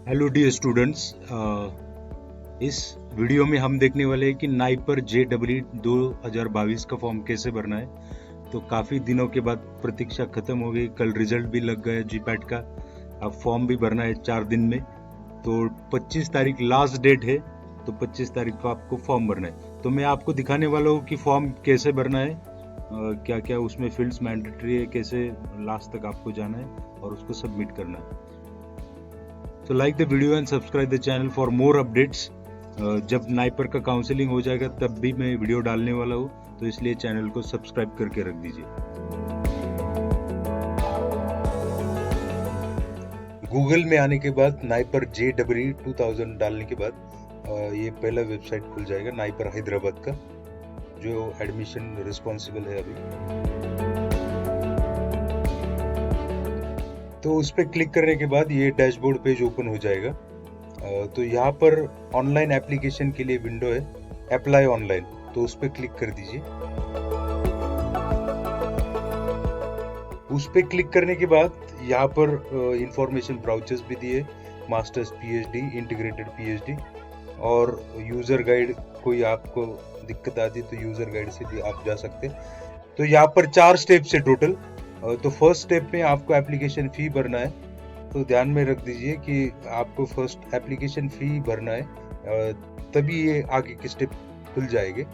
Hello dear students. इस video में हम देखने वाले हैं कि नाइपर JEE 2022 का फॉर्म कैसे भरना है। तो काफ़ी दिनों के बाद प्रतीक्षा खत्म हो गई, कल रिजल्ट भी लग गया GPAT का। अब फॉर्म भी भरना है 4 दिन में। तो 25 तारीख लास्ट डेट है, तो 25 तारीख को आपको फॉर्म भरना है। तो मैं आपको दिखाने वाला हूँ कि फॉर्म कैसे भरना है, क्या क्या उसमें फील्ड्स मैंडेटरी है, कैसे लास्ट तक आपको जाना है और उसको सबमिट करना है। तो like the video and subscribe the channel for more updates. जब नाइपर का काउंसलिंग हो जाएगा तब भी मैं वीडियो डालने वाला हूँ, तो इसलिए चैनल को सब्सक्राइब करके रख दीजिए। गूगल में आने के बाद नाइपर JEE 2000 डालने के बाद ये पहला वेबसाइट खुल जाएगा नाइपर हैदराबाद का, जो एडमिशन रिस्पॉन्सिबल है अभी। तो उस पर क्लिक करने के बाद ये डैशबोर्ड पेज ओपन हो जाएगा। तो यहाँ पर ऑनलाइन एप्लीकेशन के लिए विंडो है, अप्लाई ऑनलाइन, तो उस पर क्लिक कर दीजिए। उस पर क्लिक करने के बाद यहाँ पर इंफॉर्मेशन ब्राउचर्स भी दिए, मास्टर्स PhD, इंटीग्रेटेड PhD और यूजर गाइड। कोई आपको दिक्कत आती तो यूजर गाइड से भी आप जा सकते। तो यहाँ पर 4 स्टेप्स है टोटल। तो फर्स्ट स्टेप में आपको एप्लीकेशन फी भरना है। तो ध्यान में रख दीजिए कि आपको फर्स्ट एप्लीकेशन फी भरना है, तभी ये आगे के स्टेप खुल जाएंगे।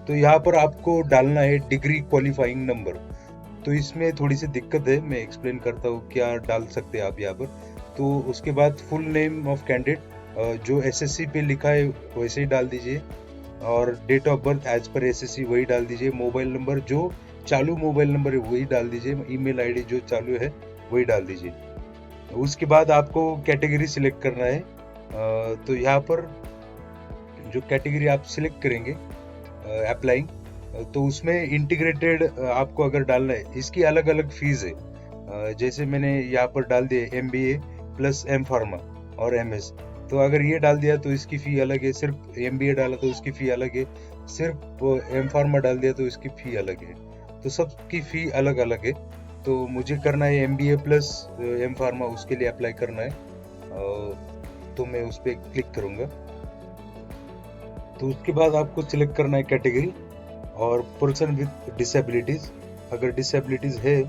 तो यहाँ पर आपको डालना है डिग्री क्वालिफाइंग नंबर। तो इसमें थोड़ी सी दिक्कत है, मैं एक्सप्लेन करता हूँ क्या डाल सकते हैं आप यहाँ पर। तो उसके बाद फुल नेम ऑफ कैंडिडेट, जो SSC पे लिखा है वैसे ही डाल दीजिए, और डेट ऑफ बर्थ एज पर SSC वही डाल दीजिए। मोबाइल नंबर जो चालू मोबाइल नंबर है वही डाल दीजिए, ईमेल आईडी जो चालू है वही डाल दीजिए। उसके बाद आपको कैटेगरी सिलेक्ट करना है। तो यहाँ पर जो कैटेगरी आप सिलेक्ट करेंगे अप्लाइंग, तो उसमें इंटीग्रेटेड आपको अगर डालना है, इसकी अलग अलग फीस है। जैसे मैंने यहाँ पर डाल दिया MBA प्लस M फार्मा और MS। तो अगर ये डाल दिया तो इसकी फी अलग है, सिर्फ MBA डाला तो उसकी फी अलग है, सिर्फ M फार्मा डाल दिया तो इसकी फी अलग है। तो सबकी फी अलग अलग है। तो मुझे करना है MBA प्लस M फार्मा, उसके लिए अप्लाई करना है। तो मैं उस पर क्लिक करूंगा। तो उसके बाद आपको सिलेक्ट करना है कैटेगरी और पर्सन विद डिसेबिलिटीज। अगर डिसेबिलिटीज है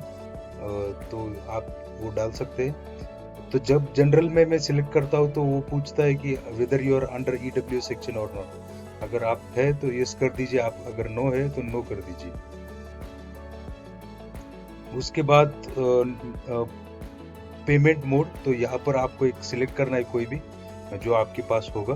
तो आप वो डाल सकते हैं। तो जब जनरल में मैं सिलेक्ट करता हूँ तो वो पूछता है कि whether you are under EWS section और नॉट। अगर आप है तो यस कर दीजिए, आप अगर नो है तो नो कर दीजिए। उसके बाद पेमेंट मोड, तो यहाँ पर आपको एक सिलेक्ट करना है कोई भी जो आपके पास होगा,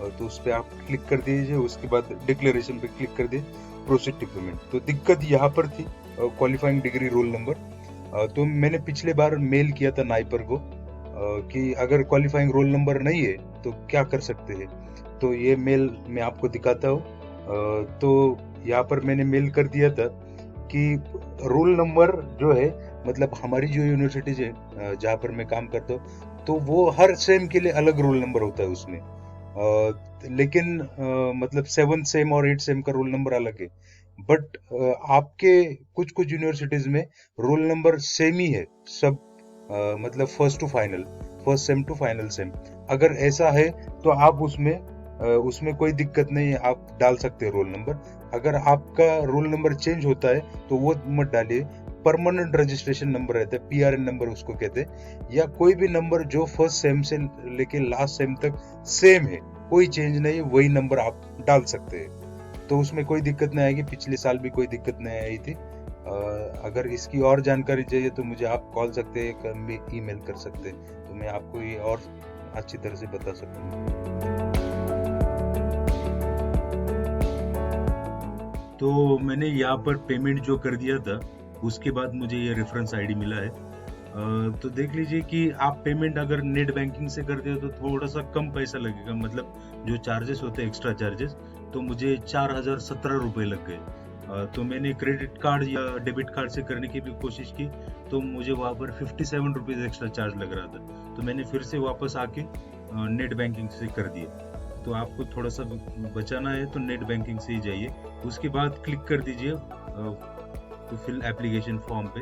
तो उस पर आप क्लिक कर दीजिए। उसके बाद डिक्लेरेशन पे क्लिक कर दीजिए, प्रोसीड टू पेमेंट। तो दिक्कत यहाँ पर थी क्वालिफाइंग डिग्री रोल नंबर। तो मैंने पिछले बार मेल किया था नाइपर को कि अगर क्वालिफाइंग रोल नंबर नहीं है तो क्या कर सकते हैं। तो ये मेल मैं आपको दिखाता हूँ। तो यहाँ पर मैंने मेल कर दिया था कि रोल नंबर जो है, मतलब हमारी जो यूनिवर्सिटीज है जहाँ पर मैं काम करता हूँ, तो वो हर सेम के लिए अलग रोल नंबर होता है उसमें। लेकिन मतलब 7 सेम और 8 सेम का रोल नंबर अलग है। बट आपके कुछ कुछ यूनिवर्सिटीज में रोल नंबर सेम ही है सब, मतलब first sem to final sem. अगर ऐसा है तो आप उसमें कोई दिक्कत नहीं है, आप डाल सकते हैं रोल नंबर। अगर आपका रोल नंबर चेंज होता है तो वो मत डालिए। परमानेंट रजिस्ट्रेशन नंबर रहता है, PRN नंबर उसको कहते हैं, या कोई भी नंबर जो फर्स्ट सेम से लेके लास्ट सेम तक सेम है, कोई चेंज नहीं, वही नंबर आप डाल सकते हैं। तो उसमें कोई दिक्कत नहीं आएगी। पिछले साल भी कोई दिक्कत नहीं आई थी। अगर इसकी और जानकारी चाहिए तो मुझे आप कॉल सकते हैं, ईमेल कर सकते हैं, तो मैं आपको ये और अच्छी तरह से बता सकता हूँ। तो मैंने यहाँ पर पेमेंट जो कर दिया था, उसके बाद मुझे ये रेफरेंस आईडी मिला है। तो देख लीजिए कि आप पेमेंट अगर नेट बैंकिंग से करते हो तो थोड़ा सा कम पैसा लगेगा, मतलब जो चार्जेस होते हैं एक्स्ट्रा चार्जेस, तो मुझे 4017 रुपये लग गए। तो मैंने क्रेडिट कार्ड या डेबिट कार्ड से करने की भी कोशिश की, तो मुझे वहाँ पर 57 रुपीज़ एक्स्ट्रा चार्ज लग रहा था। तो मैंने फिर से वापस आके नेट बैंकिंग से कर दिया। तो आपको थोड़ा सा बचाना है तो नेट बैंकिंग से ही जाइए। उसके बाद क्लिक कर दीजिए टू फिल एप्लीकेशन फॉर्म पे।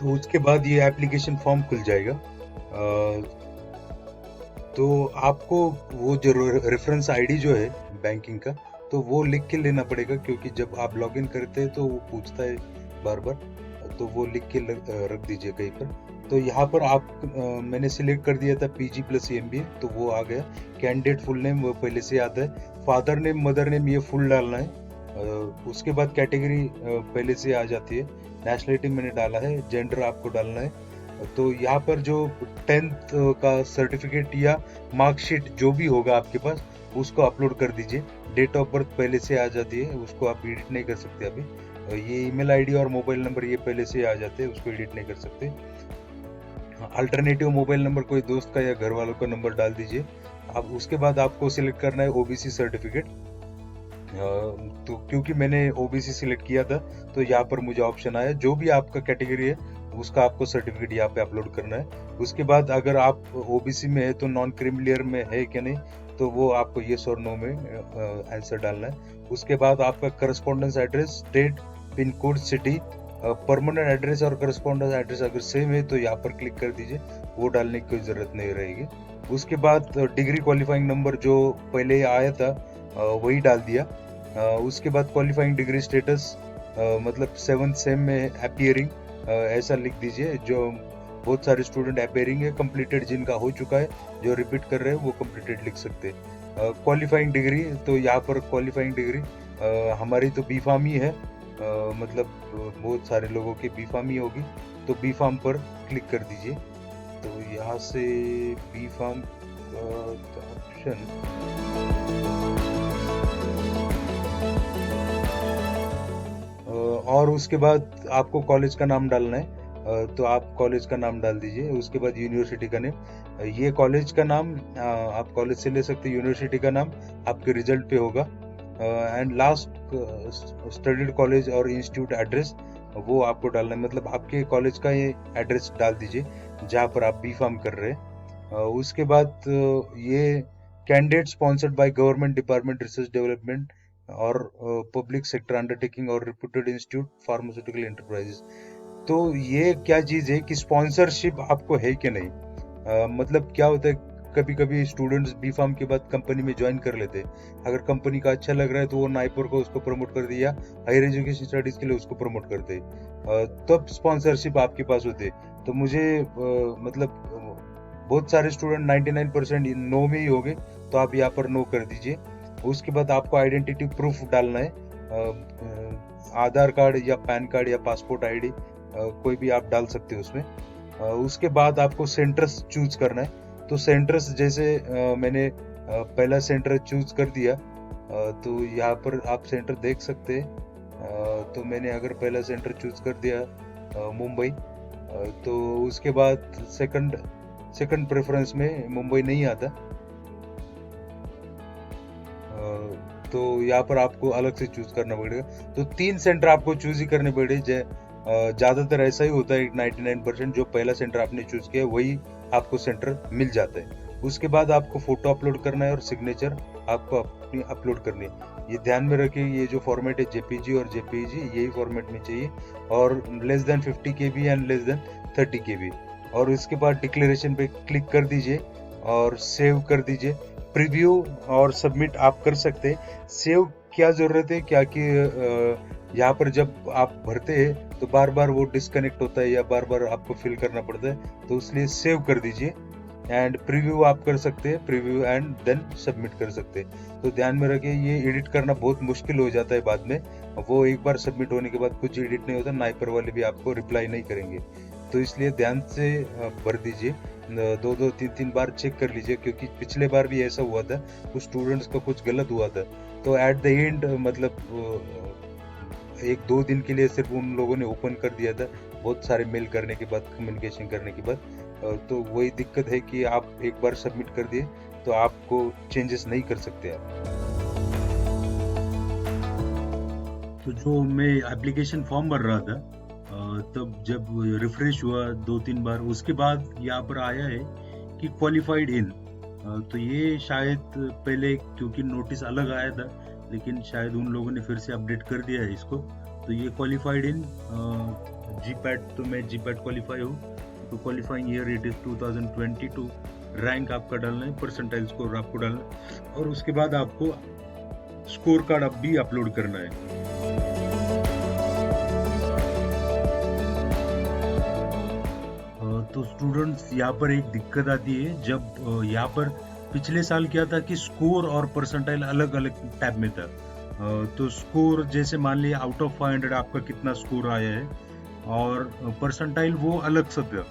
तो उसके बाद ये एप्लीकेशन फॉर्म खुल जाएगा। तो आपको वो जो रेफरेंस आईडी जो है बैंकिंग का, तो वो लिख के लेना पड़ेगा, क्योंकि जब आप लॉगिन करते हैं तो वो पूछता है बार बार, तो वो लिख के रख दीजिए कहीं पर। तो यहाँ पर आप मैंने सिलेक्ट कर दिया था पीजी प्लस एमबीए, तो वो आ गया। कैंडिडेट फुल नेम वो पहले से आता है, फादर नेम मदर नेम ये फुल डालना है। उसके बाद कैटेगरी पहले से आ जाती है, नेशनलिटी मैंने डाला है, जेंडर आपको डालना है। तो यहाँ पर जो 10th का सर्टिफिकेट या मार्कशीट जो भी होगा आपके पास, उसको अपलोड कर दीजिए। डेट ऑफ बर्थ पहले से आ जाती है, उसको आप एडिट नहीं कर सकते अभी। ये ईमेल आईडी और मोबाइल नंबर ये पहले से आ जाते हैं, उसको एडिट नहीं कर सकते। अल्टरनेटिव मोबाइल नंबर कोई दोस्त का या घर वालों का नंबर डाल दीजिए। अब उसके बाद आपको सिलेक्ट करना है ओबीसी सर्टिफिकेट। तो क्योंकि मैंने ओबीसी सिलेक्ट किया था, तो यहाँ पर मुझे ऑप्शन आया, जो भी आपका कैटेगरी है उसका आपको सर्टिफिकेट यहाँ पे अपलोड करना है। उसके बाद अगर आप ओबीसी में है तो नॉन क्रीमिलियर में है क्या नहीं, तो वो आपको येस और नो में आंसर डालना है। उसके बाद आपका correspondence address, state, pin code, city, permanent address और करस्पॉन्डेंस एड्रेस अगर सेम है तो यहाँ पर क्लिक कर दीजिए, वो डालने की कोई जरूरत नहीं रहेगी। उसके बाद डिग्री क्वालिफाइंग नंबर जो पहले आया था वही डाल दिया। उसके बाद क्वालिफाइंग डिग्री स्टेटस, मतलब 7th सेम में अपीयरिंग, ऐसा लिख दीजिए। जो बहुत सारे स्टूडेंट अपीयरिंग है, कंप्लीटेड जिनका हो चुका है, जो रिपीट कर रहे हैं वो कंप्लीटेड लिख सकते हैं। क्वालिफाइंग डिग्री, तो यहाँ पर क्वालिफाइंग डिग्री हमारी तो बी फार्म ही है, मतलब बहुत सारे लोगों की बी फार्म ही होगी, तो बी फार्म पर क्लिक कर दीजिए। तो यहाँ से बी फार्म का ऑप्शन, और उसके बाद आपको कॉलेज का नाम डालना है। तो आप कॉलेज का नाम डाल दीजिए। उसके बाद यूनिवर्सिटी का नेम, ये कॉलेज का नाम आप कॉलेज से ले सकते हैं, यूनिवर्सिटी का नाम आपके रिजल्ट पे होगा। एंड लास्ट स्टडीड कॉलेज और इंस्टीट्यूट एड्रेस, वो आपको डालना है, मतलब आपके कॉलेज का ये एड्रेस डाल दीजिए जहाँ पर आप बी फार्म कर रहे हैं। उसके बाद ये candidate sponsored by government department research development और पब्लिक सेक्टर अंडरटेकिंग और रिप्यूटेड इंस्टीट्यूट फार्मास्यूटिकल एंटरप्राइजेस। तो ये क्या चीज है कि स्पॉन्सरशिप आपको है कि नहीं। मतलब क्या होता है, कभी कभी स्टूडेंट्स बी फार्म के बाद कंपनी में ज्वाइन कर लेते हैं। अगर कंपनी का अच्छा लग रहा है तो वो नाइपर को उसको प्रमोट कर दिया, हायर एजुकेशन स्टडीज के लिए उसको प्रमोट करते हैं, तब स्पॉन्सरशिप आपके पास होते। तो मुझे मतलब बहुत सारे स्टूडेंट 99% नो में ही हो गए, तो आप यहाँ पर नो कर दीजिए। उसके बाद आपको आइडेंटिटी प्रूफ डालना है, आधार कार्ड या पैन कार्ड या पासपोर्ट आईडी, कोई भी आप डाल सकते हो उसमें। उसके बाद आपको सेंटर्स चूज करना है। तो सेंटर्स जैसे मैंने पहला सेंटर चूज कर दिया, तो यहाँ पर आप सेंटर देख सकते हैं। तो मैंने अगर पहला सेंटर चूज कर दिया मुंबई, तो उसके बाद सेकंड प्रेफरेंस में मुंबई नहीं आता, तो यहाँ पर आपको अलग से चूज करना पड़ेगा। तो 3 सेंटर आपको चूज ही करने पड़े। ज्यादातर ऐसा ही होता है, 99% जो पहला सेंटर आपने चूज किया वही आपको सेंटर मिल जाता है। उसके बाद आपको फोटो अपलोड करना है और सिग्नेचर आपको अपनी अपलोड करनी है। ये ध्यान में रखिए, ये जो फॉर्मेट है जेपीजी और जेपीजी यही फॉर्मेट में चाहिए, और less than 50 KB and less than 30 KB। और इसके बाद डिक्लेरेशन पे क्लिक कर दीजिए और सेव कर दीजिए। प्रीव्यू और सबमिट आप कर सकते हैं। सेव क्या जरूरत है, क्या कि यहाँ पर जब आप भरते हैं तो बार बार वो डिस्कनेक्ट होता है या बार बार आपको फिल करना पड़ता है, तो इसलिए सेव कर दीजिए। एंड प्रीव्यू आप कर सकते हैं, प्रीव्यू एंड देन सबमिट कर सकते हैं। तो ध्यान में रखिए, ये एडिट करना बहुत मुश्किल हो जाता है बाद में, वो एक बार सबमिट होने के बाद कुछ एडिट नहीं होता, नाइपर वाले भी आपको रिप्लाई नहीं करेंगे। तो इसलिए ध्यान से भर दीजिए, 2-2, 3-3 बार चेक कर लीजिए, क्योंकि पिछले बार भी ऐसा हुआ था, कुछ स्टूडेंट्स का कुछ गलत हुआ था। तो एट द एंड मतलब 1-2 दिन के लिए सिर्फ उन लोगों ने ओपन कर दिया था, बहुत सारे मेल करने के बाद, कम्युनिकेशन करने के बाद। तो वही दिक्कत है कि आप एक बार सबमिट कर दिए तो आपको चेंजेस नहीं कर सकते आप। तो जो मैं एप्लीकेशन फॉर्म भर रहा था, तब जब रिफ्रेश हुआ 2-3 बार, उसके बाद यहाँ पर आया है कि क्वालिफाइड इन। तो ये शायद पहले क्योंकि नोटिस अलग आया था, लेकिन शायद उन लोगों ने फिर से अपडेट कर दिया है इसको, तो ये क्वालिफाइड इन जीपैट, तो मैं जीपैट क्वालिफाई हूँ। तो qualifying year it is 2022। Rank आपका डालना है, परसेंटाइल स्कोर आपको डालना है, और उसके बाद आपको स्कोर कार्ड अब भी अपलोड करना है। तो स्टूडेंट्स यहाँ पर एक दिक्कत आती है, जब यहाँ पर पिछले साल क्या था कि स्कोर और परसेंटाइल अलग अलग टैब में था। तो स्कोर जैसे मान लिया आउट ऑफ 500 आपका कितना स्कोर आया है, और परसेंटाइल वो अलग सा था।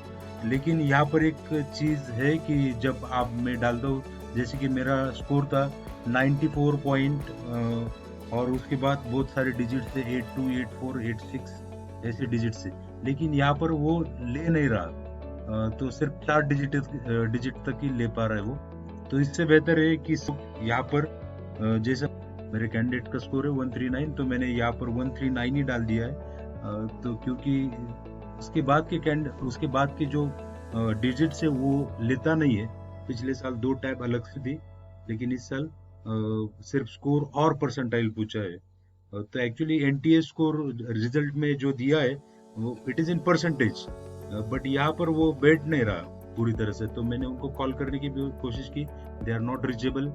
लेकिन यहाँ पर एक चीज़ है कि जब आप मैं डालता हूँ, जैसे कि मेरा स्कोर था 94 पॉइंट, और उसके बाद बहुत सारे डिजिट थे 82, 84, 86 ऐसे डिजिट से, लेकिन यहाँ पर वो ले नहीं रहा। तो सिर्फ 4 डिजिट तक ही ले पा रहा है वो। तो इससे बेहतर है कि यहाँ पर जैसे मेरे कैंडिडेट का स्कोर है 139, तो मैंने यहाँ पर 139 ही डाल दिया है। तो क्योंकि उसके बाद के जो डिजिट्स है वो लेता नहीं है। पिछले साल 2 टैब अलग से थी, लेकिन इस साल सिर्फ स्कोर और परसेंटाइल पूछा है। तो एक्चुअली एनटीए स्कोर रिजल्ट में जो दिया है वो it is in percentage, but यहाँ पर वो बैठ नहीं रहा पूरी तरह से। तो मैंने उनको कॉल करने की भी कोशिश की, they are not reachable.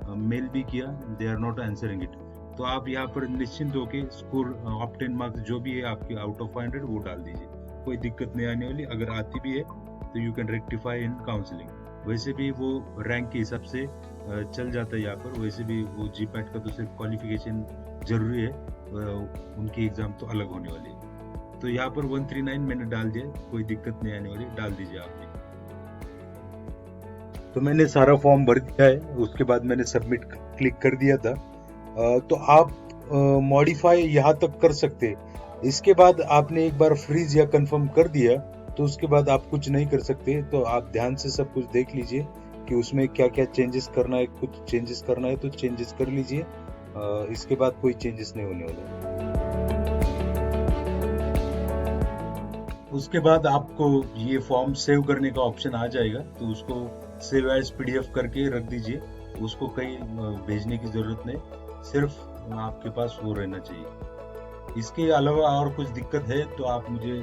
Mail भी किया, they are not answering it. तो आप यहाँ पर निश्चिंत होके स्कोर ऑप्टेन मार्क्स जो भी है आपके आउट ऑफ 500 वो डाल दीजिए, कोई दिक्कत नहीं आने वाली। अगर आती भी है तो you can rectify in counselling. वैसे भी वो रैंक के हिसाब से चल जाता है यहाँ पर। वैसे भी वो जीपैट का तो सिर्फ क्वालिफिकेशन जरूरी है, उनकी एग्जाम तो अलग होने वाली है। तो यहाँ पर 139 मैंने डाल दिया, कोई दिक्कत नहीं आने वाली, डाल दीजिए आप भी। तो मैंने सारा फॉर्म भर दिया है, उसके बाद मैंने सबमिट क्लिक कर दिया था। तो आप मॉडिफाई यहाँ तक कर सकते। इसके बाद आपने एक बार फ्रीज या कंफर्म कर दिया तो उसके बाद आप कुछ नहीं कर सकते। तो आप ध्यान से सब कुछ देख लीजिए कि उसमें क्या क्या चेंजेस करना है। कुछ चेंजेस करना है तो चेंजेस कर लीजिए, इसके बाद कोई चेंजेस नहीं होने वाले। उसके बाद आपको ये फॉर्म सेव करने का ऑप्शन आ जाएगा, तो उसको सेव एज पीडीएफ करके रख दीजिए। उसको कहीं भेजने की जरूरत नहीं, सिर्फ आपके पास वो रहना चाहिए। इसके अलावा और कुछ दिक्कत है तो आप मुझे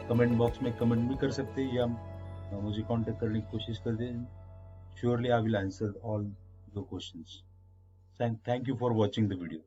कमेंट बॉक्स में कमेंट भी कर सकते हैं, या मुझे कांटेक्ट करने की कोशिश कर दें। Surely I will answer all the questions. Thank you for watching the video.